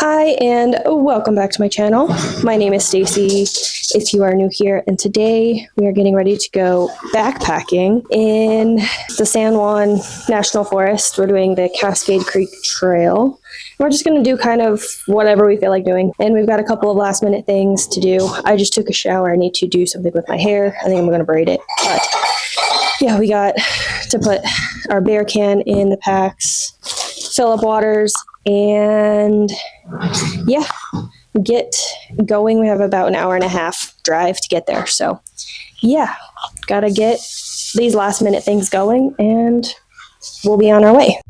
Hi, and welcome back to my channel. My name is Stacy, if you are new here, and today we are getting ready to go backpacking in the San Juan National Forest. We're doing the Cascade Creek Trail. We're just going to do kind of whatever we feel like doing, and we've got a couple of last minute things to do. I just took a shower. I need to do something with my hair. I think I'm going to braid it, but yeah, we got to put our bear can in the packs, fill up waters, and yeah, get going. We have about an hour and a half drive to get there. So yeah, gotta get these last minute things going and we'll be on our way.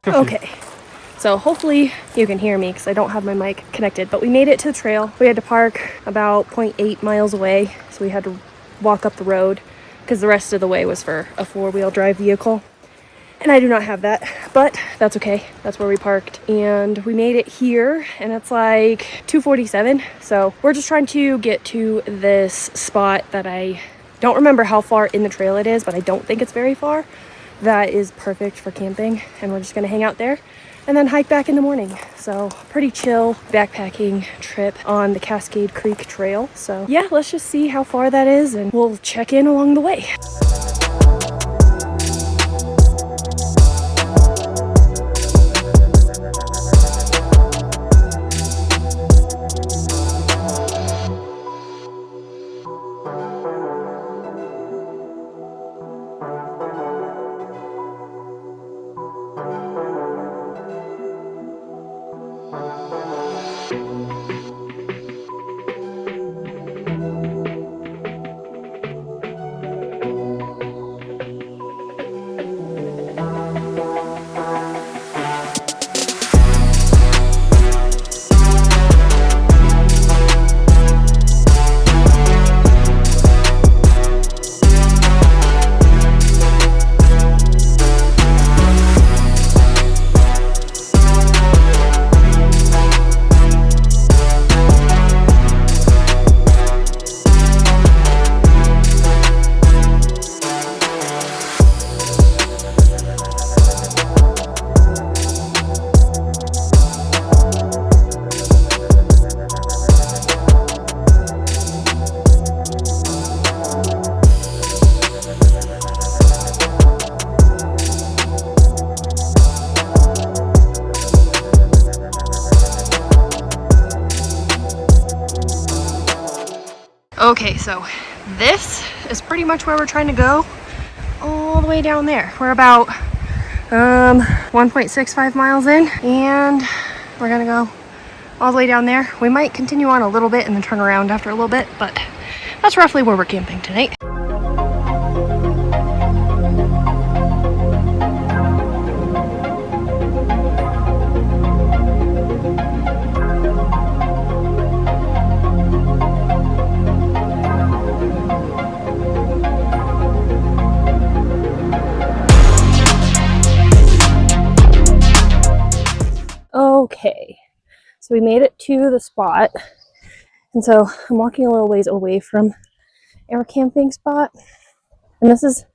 Okay, so hopefully you can hear me because I don't have my mic connected, but we made it to the trail. We had to park about 0.8 miles away, so we had to walk up the road because the rest of the way was for a four-wheel drive vehicle. And I do not have that, but that's okay. That's where we parked. And we made it here, and it's like 2:47. So we're just trying to get to this spot that I don't remember how far in the trail it is, but I don't think it's very far. That is perfect for camping, and we're just gonna hang out there and then hike back in the morning. So pretty chill backpacking trip on the Cascade Creek Trail. So yeah, let's just see how far that is and we'll check in along the way. Okay, so this is pretty much where we're trying to go, all the way down there. We're about 1.65 miles in, and we're gonna go all the way down there. We might continue on a little bit and then turn around after a little bit, but that's roughly where we're camping tonight. Okay, so we made it to the spot, and so I'm walking a little ways away from our camping spot, and this is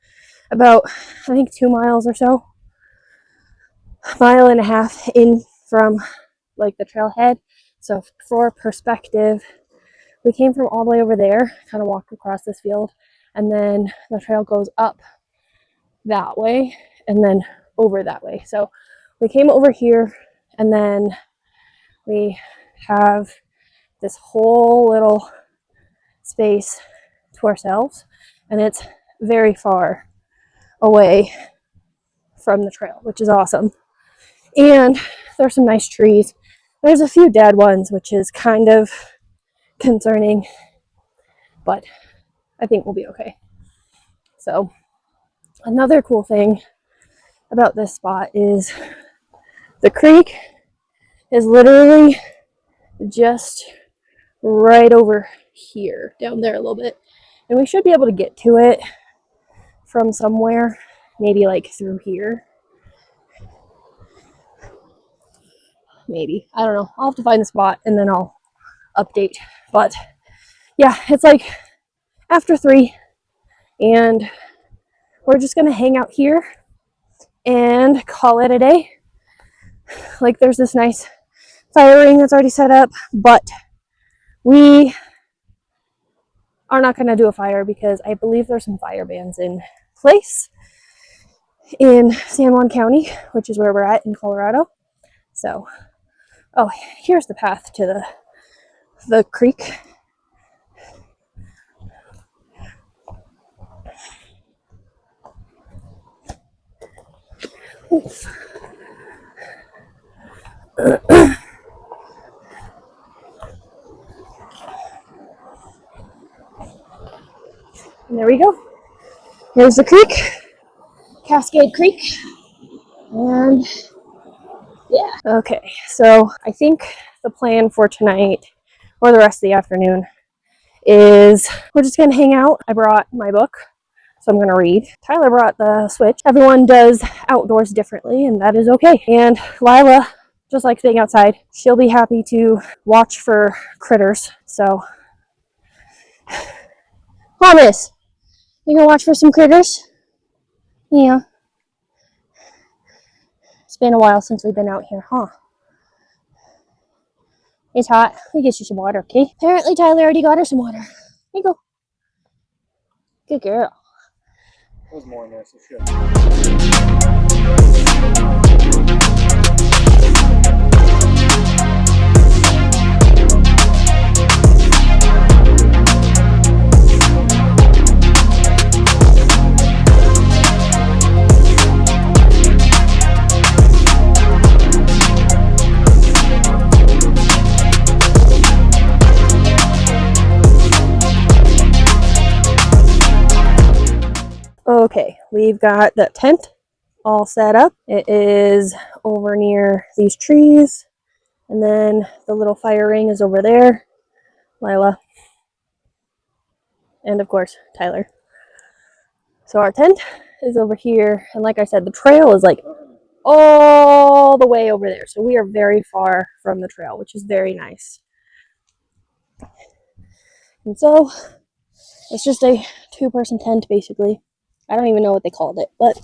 about, I think, 2 miles or so, a mile and a half in from like the trailhead. So for perspective, we came from all the way over there, kind of walked across this field, and then the trail goes up that way and then over that way. So we came over here, and then we have this whole little space to ourselves, and it's very far away from the trail, which is awesome. And there's some nice trees. There's a few dead ones, which is kind of concerning, but I think we'll be okay. So another cool thing about this spot is the creek is literally just right over here, down there a little bit. And we should be able to get to it from somewhere, maybe like through here. Maybe. I don't know. I'll have to find the spot and then I'll update. But yeah, it's like after 3 and we're just going to hang out here and call it a day. Like there's this nice fire ring that's already set up, but we are not going to do a fire because I believe there's some fire bans in place in San Juan County, which is where we're at in Colorado. So, oh, here's the path to the creek. Oof. And there we go. Here's the creek, Cascade Creek. And yeah. Okay, so I think the plan for tonight or the rest of the afternoon is we're just gonna hang out. I brought my book, so I'm gonna read. Tyler brought the Switch. Everyone does outdoors differently, and that is okay. And Lila just likes being outside. She'll be happy to watch for critters. So, Thomas, you gonna watch for some critters? Yeah. It's been a while since we've been out here, huh? It's hot. Let me get you some water, okay? Apparently Tyler already got her some water. Here you go. Good girl. There's more in there, so shit. Okay, we've got the tent all set up. It is over near these trees, and then the little fire ring is over there. Lila, and of course Tyler. So our tent is over here, and like I said, the trail is like all the way over there. So we are very far from the trail, which is very nice. And so it's just a 2-person tent basically. I don't even know what they called it, but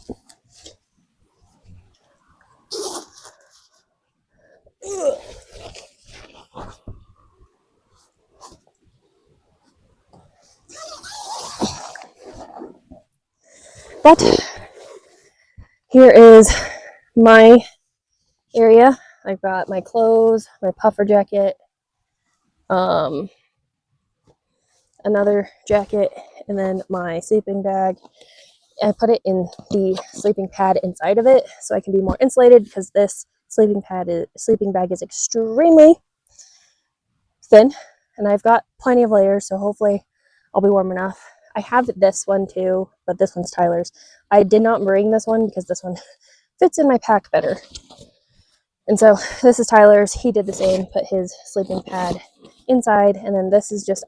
here is my area. I've got my clothes, my puffer jacket, another jacket, and then my sleeping bag. I put it in the sleeping pad inside of it so I can be more insulated because this sleeping bag is extremely thin, and I've got plenty of layers, so hopefully I'll be warm enough. I have this one too, but this one's Tyler's. I did not bring this one because this one fits in my pack better. And so this is Tyler's. He did the same, put his sleeping pad inside, and then this is just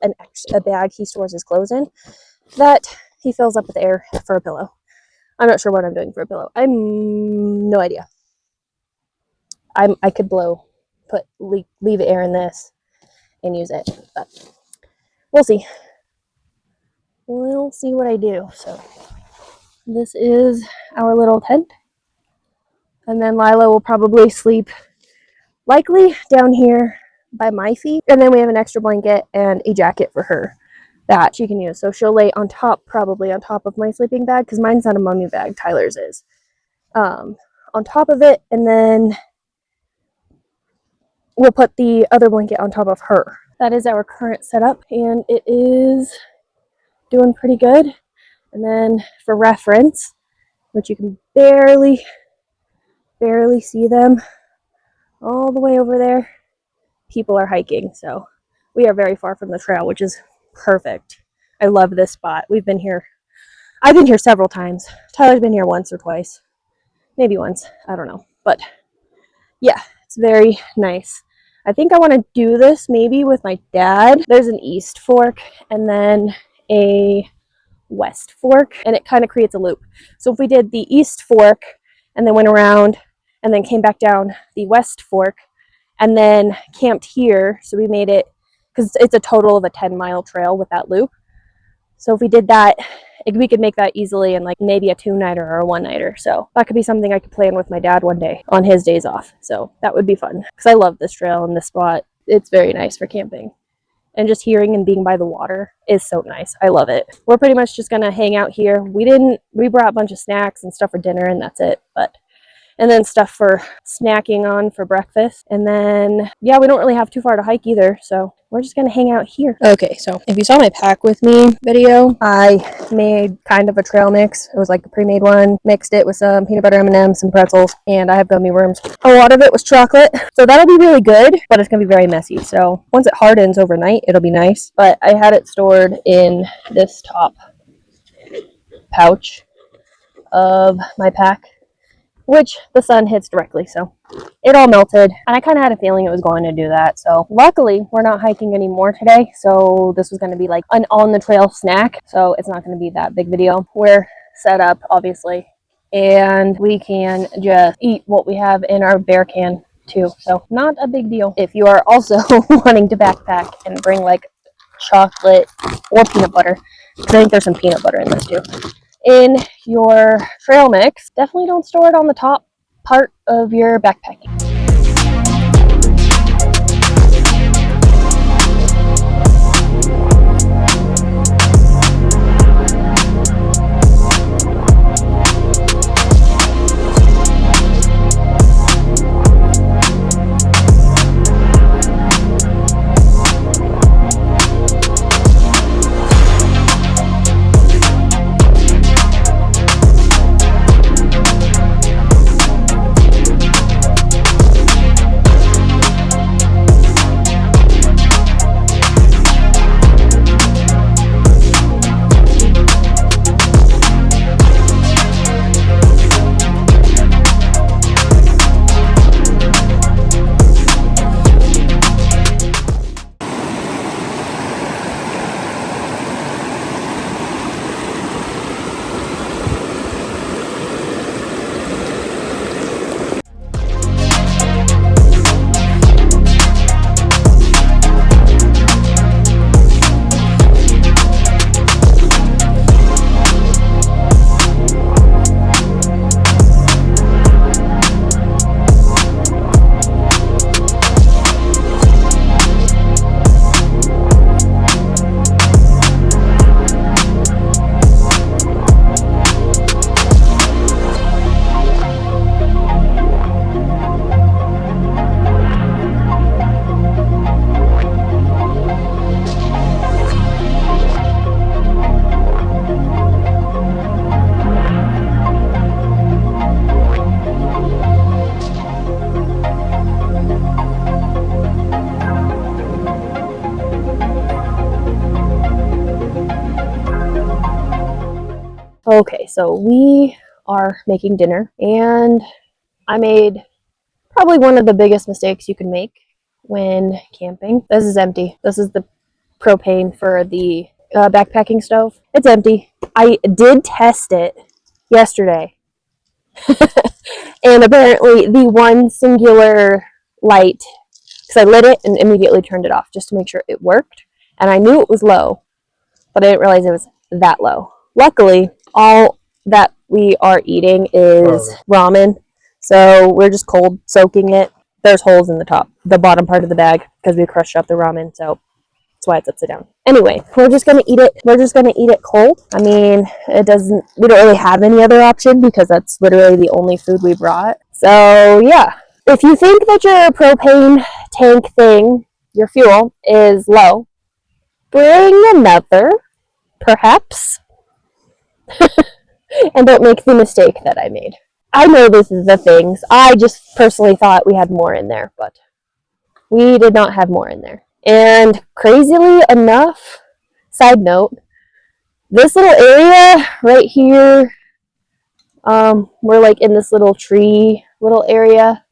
a bag he stores his clothes in that he fills up with air for a pillow. I'm not sure what I'm doing for a pillow. No idea. I could leave air in this and use it, but we'll see. We'll see what I do. So this is our little tent, and then Lila will probably sleep likely down here by my feet, and then we have an extra blanket and a jacket for her that she can use. So she'll lay on top, probably on top of my sleeping bag, because mine's not a mummy bag, Tyler's is. On top of it, and then we'll put the other blanket on top of her. That is our current setup, and it is doing pretty good. And then for reference, which you can barely see them all the way over there. People are hiking, so we are very far from the trail, which is perfect. I love this spot. I've been here several times. Tyler's been here once or twice, maybe once, I don't know, but yeah, it's very nice. I think I want to do this maybe with my dad. There's an east fork and then a west fork, and it kind of creates a loop. So if we did the east fork and then went around and then came back down the west fork and then camped here, so we made it, because it's a total of a 10-mile trail with that loop. So if we did that, we could make that easily in like maybe a 2-nighter or a 1-nighter. So that could be something I could plan with my dad one day on his days off. So that would be fun, because I love this trail and this spot. It's very nice for camping. And just hearing and being by the water is so nice. I love it. We're pretty much just gonna hang out here. We brought a bunch of snacks and stuff for dinner, and that's it. And then stuff for snacking on for breakfast. And then, yeah, we don't really have too far to hike either, so we're just gonna hang out here. Okay, so if you saw my pack with me video, I made kind of a trail mix. It was like a pre-made one, mixed it with some peanut butter M&Ms, some pretzels, and I have gummy worms. A lot of it was chocolate, so that'll be really good, but it's gonna be very messy. So once it hardens overnight, it'll be nice. But I had it stored in this top pouch of my pack, which the sun hits directly, so it all melted, and I kind of had a feeling it was going to do that. So luckily we're not hiking anymore today, so this was going to be like an on the trail snack, so it's not going to be that big video. We're set up obviously, and we can just eat what we have in our bear can too, so not a big deal. If you are also wanting to backpack and bring like chocolate or peanut butter, because I think there's some peanut butter in this too, in your trail mix, definitely don't store it on the top part of your backpack. Okay, so we are making dinner, and I made probably one of the biggest mistakes you can make when camping. This is empty. This is the propane for the backpacking stove. It's empty. I did test it yesterday, and apparently the one singular light, because I lit it and immediately turned it off just to make sure it worked, and I knew it was low, but I didn't realize it was that low. Luckily, all that we are eating is ramen, so we're just cold soaking it. There's holes in the bottom part of the bag, because we crushed up the ramen, so that's why it's upside down. Anyway, we're just gonna eat it. We're just gonna eat it cold. I mean, we don't really have any other option, because that's literally the only food we brought. So yeah, if you think that your propane tank thing, your fuel, is low, bring another, perhaps. and don't make the mistake that I made. I know this is the things. I just personally thought we had more in there, but we did not have more in there. And crazily enough, side note, this little area right here, we're like in this little tree little area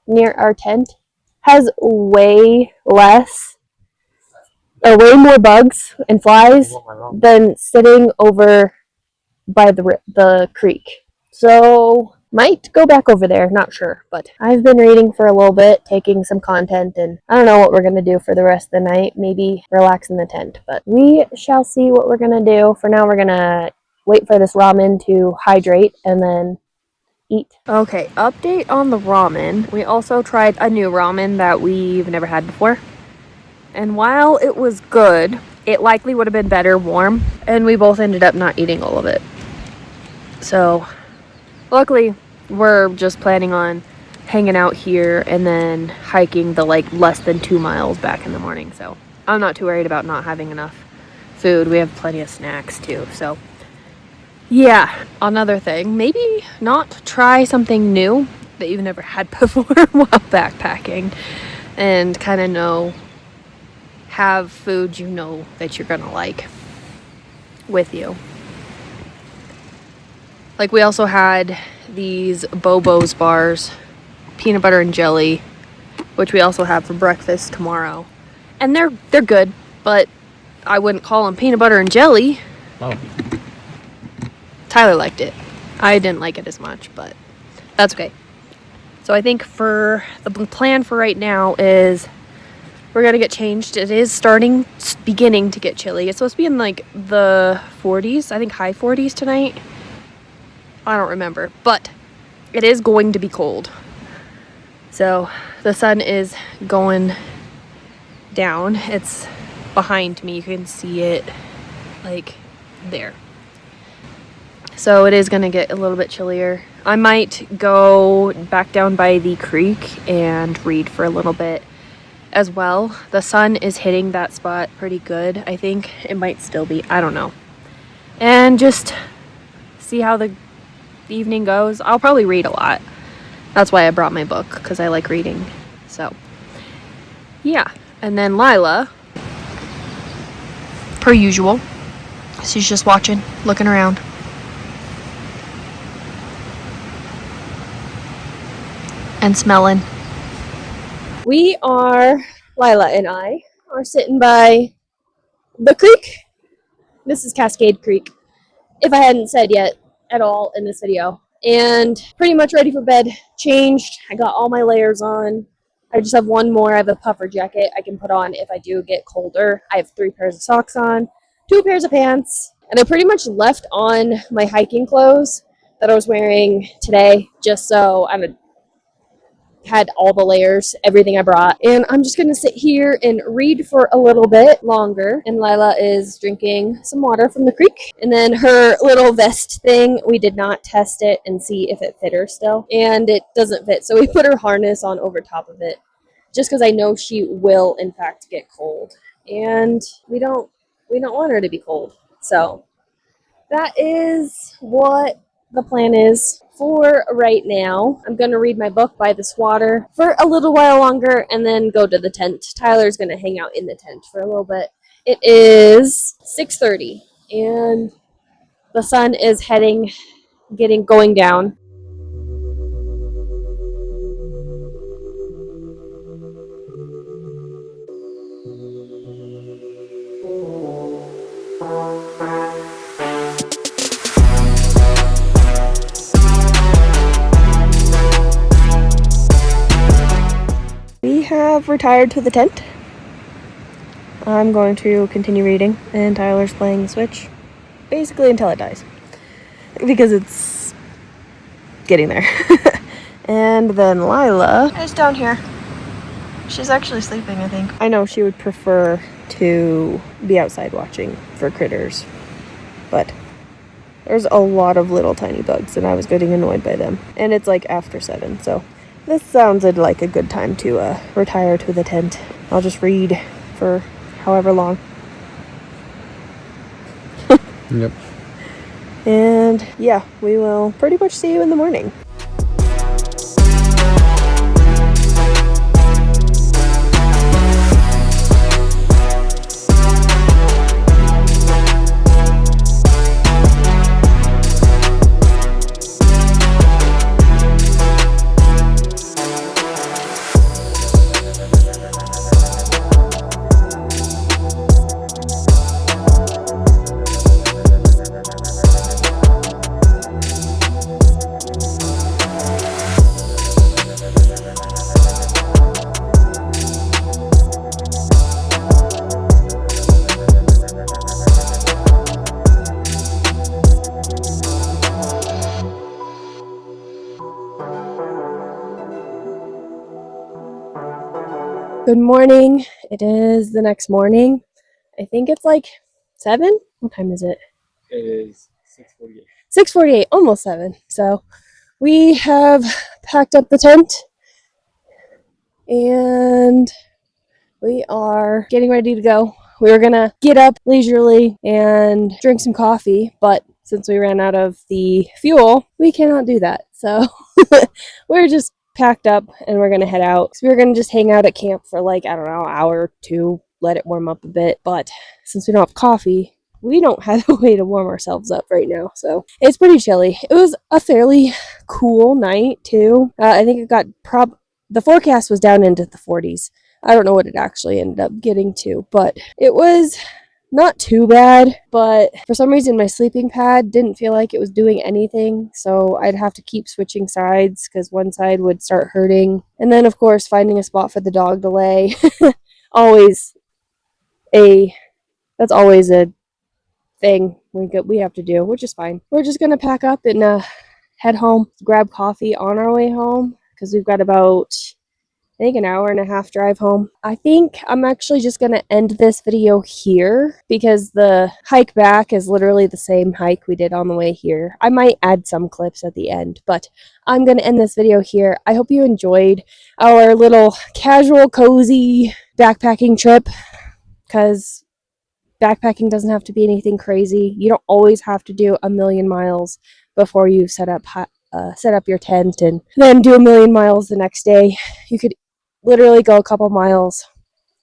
near our tent, has way more bugs and flies than sitting over by the creek. So might go back over there, not sure. But I've been reading for a little bit, taking some content, and I don't know what we're gonna do for the rest of the night. Maybe relax in the tent, but we shall see what we're gonna do. For now, we're gonna wait for this ramen to hydrate and then eat. Okay, update on the ramen. We also tried a new ramen that we've never had before. And while it was good, it likely would have been better warm, and we both ended up not eating all of it. So, luckily, we're just planning on hanging out here and then hiking the less than 2 miles back in the morning. So, I'm not too worried about not having enough food. We have plenty of snacks too. So, yeah, another thing, maybe not try something new that you've never had before while backpacking, and kind of have food you know that you're gonna like with you. Like, we also had these Bobo's bars, peanut butter and jelly, which we also have for breakfast tomorrow. And they're good, but I wouldn't call them peanut butter and jelly. Oh. Tyler liked it. I didn't like it as much, but that's okay. So I think for the plan for right now is we're gonna get changed. It is beginning to get chilly. It's supposed to be in like the 40s, I think high 40s tonight. I don't remember, but it is going to be cold. So the sun is going down. It's behind me. You can see it like there. So it is going to get a little bit chillier. I might go back down by the creek and read for a little bit as well. The sun is hitting that spot pretty good. I think it might still be. I don't know. And just see how the evening goes. I'll probably read a lot. That's why I brought my book, because I like reading. So yeah. And then Lila, per usual, she's just watching, looking around. And smelling. Lila and I are sitting by the creek. This is Cascade Creek, if I hadn't said yet at all in this video. And pretty much ready for bed, changed. I got all my layers on. I just have one more. I have a puffer jacket I can put on if I do get colder. I have 3 pairs of socks on, 2 pairs of pants, and I pretty much left on my hiking clothes that I was wearing today, just so I had all the layers, everything I brought. And I'm just gonna sit here and read for a little bit longer. And Lila is drinking some water from the creek. And then her little vest thing, we did not test it and see if it fit her still. And it doesn't fit, so we put her harness on over top of it, just because I know she will in fact get cold. And we don't want her to be cold. So that is what the plan is for right now. I'm going to read my book by this water for a little while longer and then go to the tent. Tyler's going to hang out in the tent for a little bit. It is 6:30 and the sun is going down. We have retired to the tent. I'm going to continue reading, and Tyler's playing the Switch, basically until it dies, because it's getting there. And then Lila is down here. She's actually sleeping, I think. I know she would prefer to be outside watching for critters, but there's a lot of little tiny bugs, and I was getting annoyed by them. And it's like after 7, so this sounded like a good time to retire to the tent. I'll just read for however long. Yep. And yeah, we will pretty much see you in the morning. Good morning. It is the next morning. I think it's like 7. What time is it? It is 6:48. 6:48, almost 7. So we have packed up the tent and we are getting ready to go. We were gonna get up leisurely and drink some coffee, but since we ran out of the fuel, we cannot do that. So we're just packed up and we're gonna head out. So we were gonna just hang out at camp for like, I don't know, an hour or two, let it warm up a bit. But since we don't have coffee, we don't have a way to warm ourselves up right now. So it's pretty chilly. It was a fairly cool night too. I think it got the forecast was down into the 40s. I don't know what it actually ended up getting to, but it was not too bad. But for some reason, my sleeping pad didn't feel like it was doing anything, so I'd have to keep switching sides because one side would start hurting. And then, of course, finding a spot for the dog to lay. always that's always a thing we have to do, which is fine. We're just gonna pack up and head home, grab coffee on our way home because we've got about, I think, an hour and a half drive home. I think I'm actually just going to end this video here because the hike back is literally the same hike we did on the way here. I might add some clips at the end, but I'm going to end this video here. I hope you enjoyed our little casual, cozy backpacking trip because backpacking doesn't have to be anything crazy. You don't always have to do 1,000,000 miles before you set up your tent and then do 1,000,000 miles the next day. You could literally go a couple miles,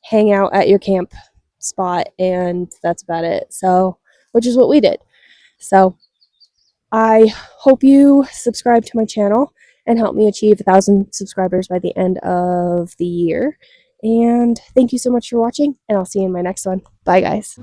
hang out at your camp spot, and that's about it. So, which is what we did. So, I hope you subscribe to my channel and help me achieve 1,000 subscribers by the end of the year. And thank you so much for watching, and I'll see you in my next one. Bye, guys.